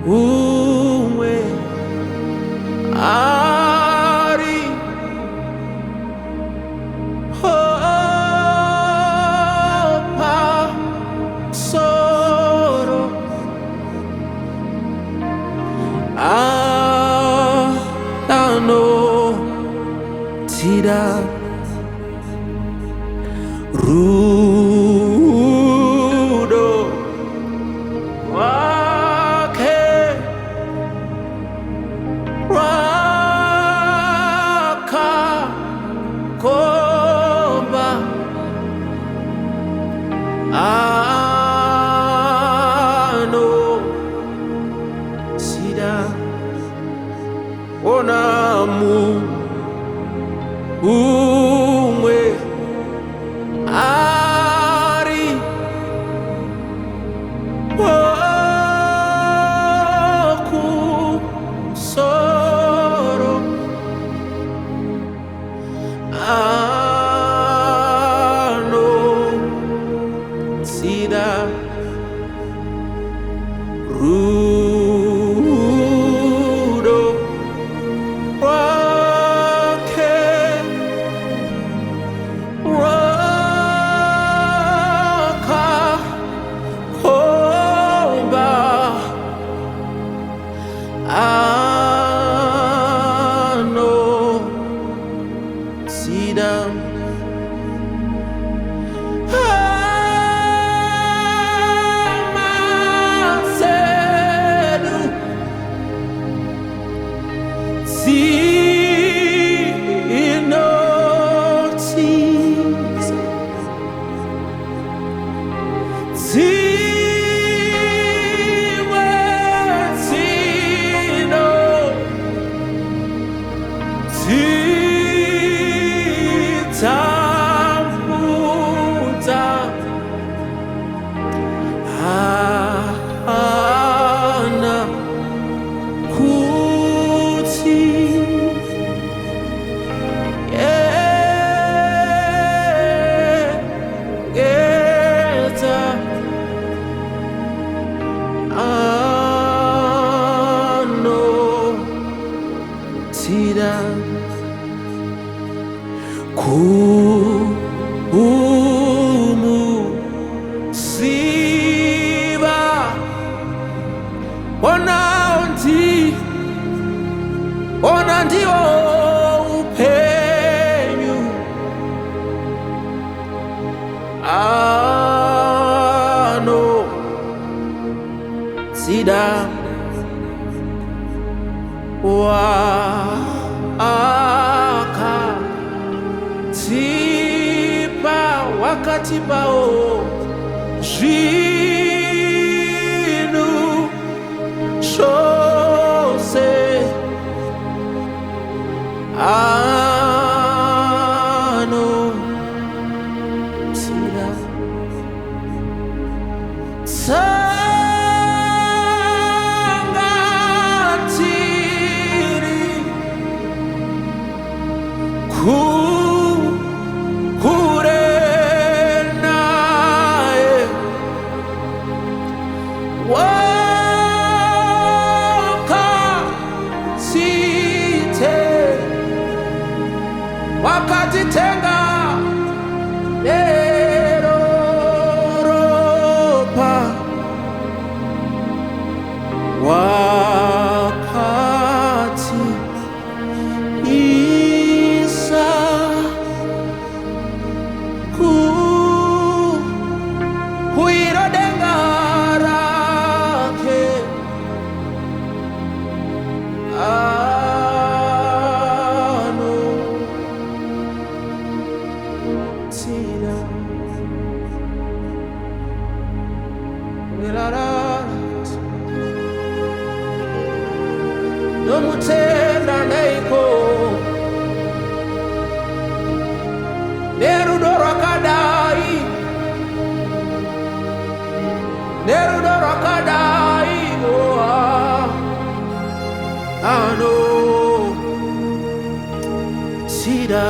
umwe ari hopa soro ano tira rudo wake waka komba ano sida onamu umwe ari woku soro ano sida rudo wake waka komba ano sida amasedu zinotiza ziwe zino zitafuta ana kuti geta ano tira kumu siba ona ndio upenyu ano sida waka tipa wakati pao zvinhu zvose ano sida tsangatiri kure naye wakatitenga eroropa wakati isa kuirodenga rake ano tira nomutenda neiko nerudo rwakadai ano sida